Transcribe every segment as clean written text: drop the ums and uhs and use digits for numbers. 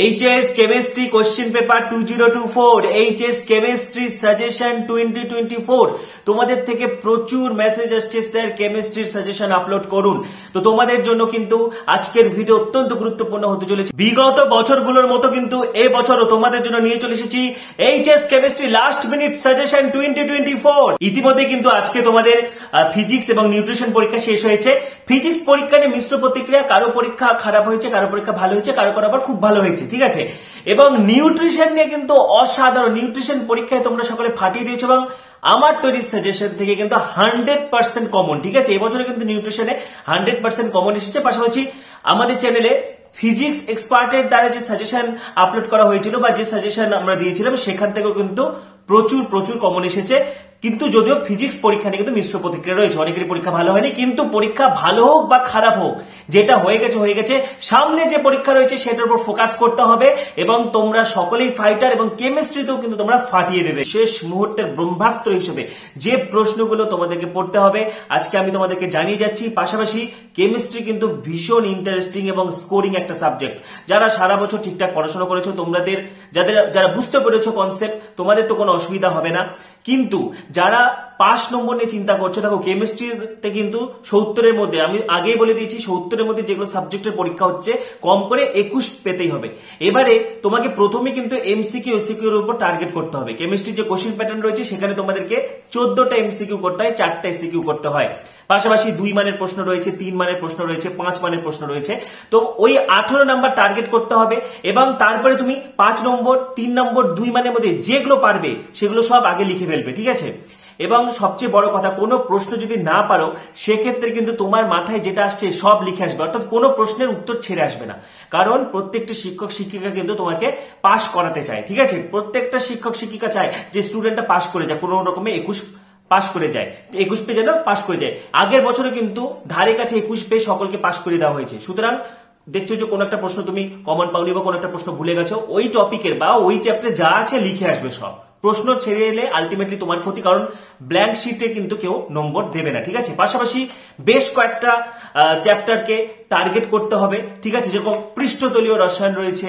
HS chemistry question paper 2024 HS chemistry suggestion 2024 তোমাদের থেকে প্রচুর মেসেজ আসছে স্যার কেমিস্ট্রির সাজেশন আপলোড করুন। তো তোমাদের জন্য কিন্তু আজকের ভিডিও অত্যন্ত গুরুত্বপূর্ণ হতে চলেছে। বিগত বছরগুলোর মতো কিন্তু এই বছরও তোমাদের জন্য নিয়ে চলে এসেছি HS chemistry last minute suggestion 2024। ইতিমধ্যে কিন্তু আজকে তোমাদের ফিজিক্স এবং নিউট্রিশন পরীক্ষা শেষ হয়েছে। ফিজিক্স পরীক্ষা নিয়ে মিশ্র প্রতিক্রিয়া, কারো পরীক্ষা খারাপ হয়েছে, কারো পরীক্ষা ভালো হয়েছে, কারো আবার খুব ভালো হয়েছে, ঠিক আছে। এবং নিউট্রিশন নিয়ে কিন্তু অসাধারণ, নিউট্রিশন পরীক্ষায় তোমরা সকলে ফাটিয়ে দিয়েছো এবং আমার তৈরি সাজেশন থেকে কিন্তু 100% কমন, ঠিক আছে। এবছরে কিন্তু নিউট্রিশনে 100% কমন এসেছে। পাশাপাশি আমাদের চ্যানেলে ফিজিক্স এক্সপার্টের দ্বারা যে সাজেশন আপলোড করা হয়েছিল বা যে সাজেশন আমরা দিয়েছিলাম সেখান থেকেও কিন্তু প্রচুর কমন এসেছে। কিন্তু যদিও ফিজিক্স পরীক্ষা নিয়ে কিন্তু মিশ্র প্রতিক্রিয়া রয়েছে, অনেকেরই পরীক্ষা ভালো হয়নি। কিন্তু পরীক্ষা ভালো হোক বা খারাপ হোক, যেটা হয়ে গেছে, সামনে যে পরীক্ষা রয়েছে সেটার উপর ফোকাস করতে হবে এবং তোমরা সকলেই ফাইটার এবং কেমিস্ট্রিতেও কিন্তু তোমরা ফাটিয়ে দেবে। শেষ মুহূর্তের ব্রহ্মাস্ত্র হিসেবে যে প্রশ্নগুলো তোমাদেরকে পড়তে হবে আজকে আমি তোমাদেরকে জানিয়ে যাচ্ছি। পাশাপাশি কেমিস্ট্রি কিন্তু ভীষণ ইন্টারেস্টিং এবং স্কোরিং একটা সাবজেক্ট। যারা সারা বছর ঠিকঠাক পড়াশোনা করেছো, তোমাদের যারা বুঝতে পেরেছো কনসেপ্ট, তোমাদের তো কোনো অসুবিধা হবে না। কিন্তু যারা 5 নম্বর নিয়ে চিন্তা করছো, দেখো কেমিস্ট্রিতে কিন্তু 70-এর মধ্যে, আমি আগেই বলে দিয়েছি 70-এর মধ্যে যেগুলো সাবজেক্টের পরীক্ষা হচ্ছে কম করে 21 পেতেই হবে। এবারে তোমাকে প্রথমে কিন্তু এমসিকিউ এসিকিউ এর উপর টার্গেট করতে হবে। কেমিস্ট্রির যে কোশ্চেন প্যাটার্ন রয়েছে সেখানে তোমাদেরকে 14টা এমসিকিউ করতে হয়, 4টা এসিকিউ করতে হয়। পাশাপাশি 2 মানের প্রশ্ন রয়েছে, 3 মানের প্রশ্ন রয়েছে, 5 মানের প্রশ্ন রয়েছে। তো ওই 18 নাম্বার টার্গেট করতে হবে এবং তারপরে তুমি 5 নম্বর, 3 নম্বর, 2 মানের মধ্যে যেগুলো পারবে সেগুলো সব আগে লিখে ফেলবে, ঠিক আছে। এবং সবচেয়ে বড় কথা, কোনো প্রশ্ন যদি না পারো সেক্ষেত্রে কিন্তু তোমার মাথায় যেটা আসছে সব লিখে আসবে, অর্থাৎ কোনো প্রশ্নের উত্তর ছেড়ে আসবে না। কারণ প্রত্যেকটা শিক্ষক শিক্ষিকা কিন্তু তোমাকে পাস করাতে চায়, ঠিক আছে। প্রত্যেকটা শিক্ষক শিক্ষিকা চায় যে স্টুডেন্টটা পাস করে যায়, কোনো রকমে 21 পাস করে যায়, 21 পেয়ে যেন পাস করে যায়। আগের বছরে কিন্তু ধারে কাছে 21 পেয়ে সকলকে পাস করে দেওয়া হয়েছে। সুতরাং দেখছো যে কোনো একটা প্রশ্ন তুমি কমন পাওনি বা কোনো একটা প্রশ্ন ভুলে গেছো, ওই টপিকের বা ওই চ্যাপ্টারে যা আছে লিখে আসবে সব। প্রশ্ন ছেড়ে এলে আলটিমেটলি তোমার ক্ষতি, কারণ ব্ল্যাঙ্ক শিটে কিন্তু কেউ নম্বর দেবে না, ঠিক আছে। পাশাপাশি বেশ কয়েকটা চ্যাপ্টারকে টার্গেট করতে হবে, ঠিক আছে। যেরকম পৃষ্ঠতলীয় রসায়ন রয়েছে,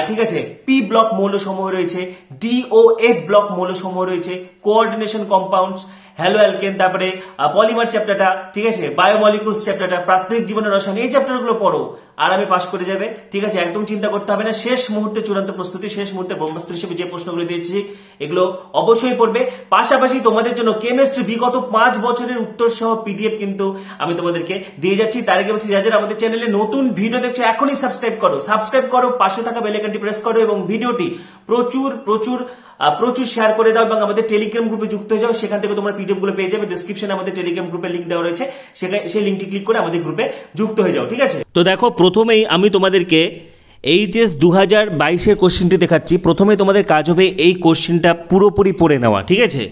ঠিক আছে, পি ব্লক মৌলসমূহ রয়েছে, ডিওএফ ব্লক মৌলসমূহ রয়েছে, কোঅর্ডিনেশন কম্পাউন্ডস, হ্যালো অ্যালকেন, তারপরে পলিমার চ্যাপ্টারটা, ঠিক আছে, বায়োমলিকুলস চ্যাপ্টারটা, প্রাথমিক জীবনের রসায়ন, এই চ্যাপ্টারগুলো পড়ো, আরামে পাস করে যাবে, ঠিক আছে। একদম চিন্তা করতে হবে না। শেষ মুহূর্তে চূড়ান্ত প্রস্তুতি, শেষ মুহূর্তে ব্রহ্মাস্ত্র হিসেবে যে প্রশ্নগুলো দিয়েছি এগুলো অবশ্যই পড়বে। পাশাপাশি তোমাদের জন্য কেমিস্ট্রি বিগত 5 বছরের উত্তর সহ পিডিএফ কিন্তু আমি তোমাদেরকে দিয়ে যাচ্ছি। তার আগে বলছি, যারা আমাদের চ্যানেলে নতুন ভিডিও দেখছো এখনই সাবস্ক্রাইব করো, পাশে থাকা বেল আইকনটি প্রেস করো এবং ভিডিওটি প্রচুর শেয়ার করে দাও এবং আমাদের টেলিগ্রাম গ্রুপে যুক্ত হয়ে যাও। সেখান থেকে তোমরা পিডিএফ গুলো পেয়ে যাবে। ডেসক্রিপশনে আমাদের টেলিগ্রাম গ্রুপের লিংক দেওয়া রয়েছে, সেই লিংকটি ক্লিক করে আমাদের গ্রুপে যুক্ত হয়ে যাও, ঠিক আছে। তো দেখো, প্রথমেই আমি তোমাদেরকে এইচএস 2022-এর কোশ্চেনটি দেখাচ্ছি। প্রথমে তোমাদের কাজ হবে এই কোশ্চেনটা পুরোপুরি পড়ে নেওয়া, ঠিক আছে।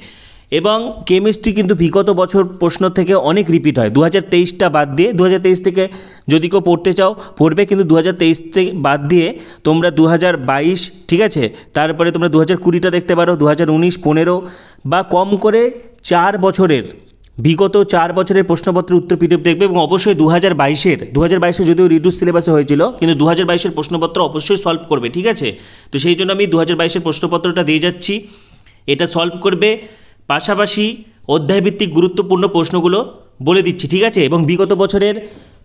এবং কেমিস্ট্রি কিন্তু বিগত বছর প্রশ্ন থেকে অনেক রিপিট হয়, 2023টা বাদ দিয়ে। 2023 থেকে যদি কেউ পড়তে চাও পড়বে, কিন্তু 2023 থেকে বাদ দিয়ে তোমরা 2022, ঠিক আছে, তারপরে তোমরা 2020টা দেখতে পারো, 2019, 15 বা কম করে 4 বছরের, বিগত 4 বছরের প্রশ্নপত্রের উত্তর পিডিএফ দেখবে। এবং অবশ্যই 2022-এর যদিও রিডিউস সিলেবাসে হয়েছিল, কিন্তু 2022-এর প্রশ্নপত্র অবশ্যই সলভ করবে, ঠিক আছে। তো সেই জন্য আমি 2022-এর প্রশ্নপত্রটা দিয়ে যাচ্ছি, এটা সলভ করবে। পাশাপাশি অধ্যায়ভিত্তিক গুরুত্বপূর্ণ প্রশ্নগুলো বলে দিচ্ছি, ঠিক আছে। এবং বিগত বছরের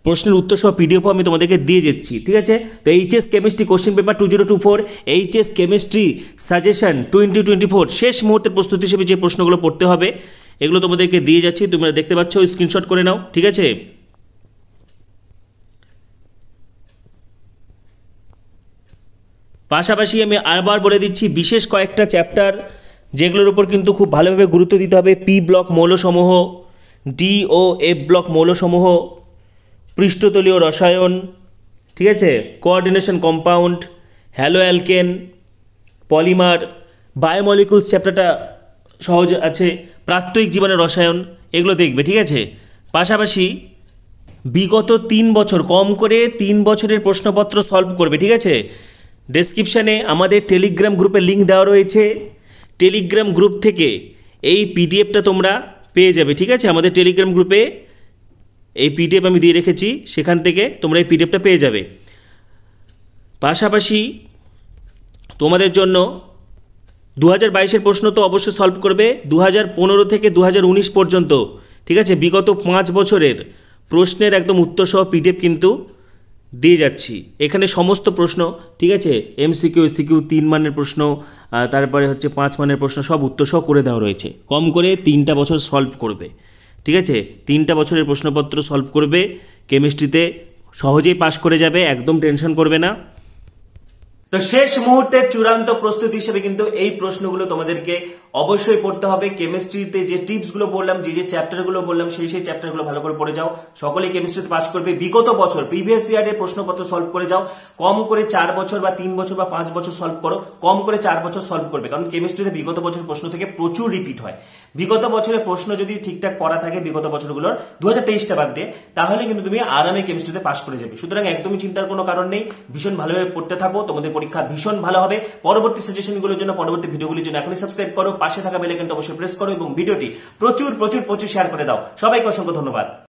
প্রশ্নের উত্তর সহ পিডিএফও আমি তোমাদেরকে দিয়ে যাচ্ছি, ঠিক আছে। তো HS chemistry question paper 2024, HS chemistry suggestion 2024 শেষ মুহূর্তের প্রস্তুতি হিসেবে যে প্রশ্নগুলো পড়তে হবে এগুলো তোমাদেরকে দিয়ে যাচ্ছি। তোমরা দেখতে পাচ্ছ, স্ক্রিনশট করে নাও, ঠিক আছে। পাশাপাশি আমি আরবার বলে দিচ্ছি, বিশেষ কয়েকটা চ্যাপ্টার যেগুলোর উপর কিন্তু খুব ভালোভাবে গুরুত্ব দিতে হবে। পি ব্লক মৌলসমূহ, ডিওএফ ব্লক মৌলসমূহ, পৃষ্ঠতলীয় রসায়ন, ঠিক আছে, coordination compound, hello alkane, polymer, biomolecules চ্যাপ্টারটা সহজ আছে, প্রাত্যহিক জীবনের রসায়ন, এগুলো দেখবে, ঠিক আছে। পাশাপাশি বিগত 3 বছর, কম করে 3 বছরের প্রশ্নপত্র সলভ করবে, ঠিক আছে। ডেসক্রিপশানে আমাদের টেলিগ্রাম গ্রুপের লিঙ্ক দেওয়া রয়েছে, টেলিগ্রাম গ্রুপ থেকে এই পিডিএফটা তোমরা পেয়ে যাবে, ঠিক আছে। আমাদের টেলিগ্রাম গ্রুপে এই পিডিএফ আমি দিয়ে রেখেছি, সেখান থেকে তোমরা এই পিডিএফটা পেয়ে যাবে। পাশাপাশি তোমাদের জন্য 2022-এর প্রশ্ন তো অবশ্যই সলভ করবে, 2015 থেকে 2019 পর্যন্ত, ঠিক আছে, বিগত 5 বছরের প্রশ্নের একদম উত্তর সহ পিডিএফ কিন্তু দিয়ে যাচ্ছি। এখানে সমস্ত প্রশ্ন, ঠিক আছে, এমসিকিউ, এসিকিউ, 3 মানের প্রশ্ন, তারপরে হচ্ছে 5 মানের প্রশ্ন, সব উত্তর সহ করে দেওয়া রয়েছে। কম করে 3টা বছর সলভ করবে, ঠিক আছে, 3টা বছরের প্রশ্নপত্র সলভ করবে, কেমিস্ট্রিতে সহজেই পাশ করে যাবে, একদম টেনশন করবে না। তো শেষ মুহূর্তের চূড়ান্ত প্রস্তুতি হিসেবে কিন্তু এই প্রশ্নগুলো তোমাদেরকে অবশ্যই পড়তে হবে। কেমিস্ট্রিতে যে টিপসগুলো বললাম, যে চ্যাপ্টারগুলো বললাম, সেই চ্যাপ্টারগুলো ভালো করে পড়ে যাও, সকলেই কেমিস্ট্রিতে পাস করবে। বিগত বছর প্রিভিয়াস ইয়ারের প্রশ্নপত্র সলভ করে যাও, কম করে 4 বছর বা 3 বছর বা 5 বছর সলভ করো, কম করে 4 বছর সলভ করবে, কারণ কেমিস্ট্রিতে বিগত বছরের প্রশ্ন থেকে প্রচুর রিপিট হয়। বিগত বছরের প্রশ্ন যদি ঠিকঠাক পড়া থাকে বিগত বছরগুলোর, 2023টা বাদ দিয়ে, তাহলে কিন্তু তুমি আরামে কেমিস্ট্রিতে পাস করে যাবে। সুতরাং একদমই চিন্তার কোনো কারণ নেই, ভীষণ ভালোভাবে পড়তে থাকো, তোমাদের পরীক্ষা ভীষণ ভালো হবে। পরবর্তী সাজেশনগুলোর জন্য, পরবর্তী ভিডিওগুলির জন্য এখনই সাবস্ক্রাইব করো, পাশে থাকা বেল আইকনটা অবশ্যই প্রেস করো এবং ভিডিওটি প্রচুর শেয়ার করে দাও। সবাইকে অসংখ্য ধন্যবাদ।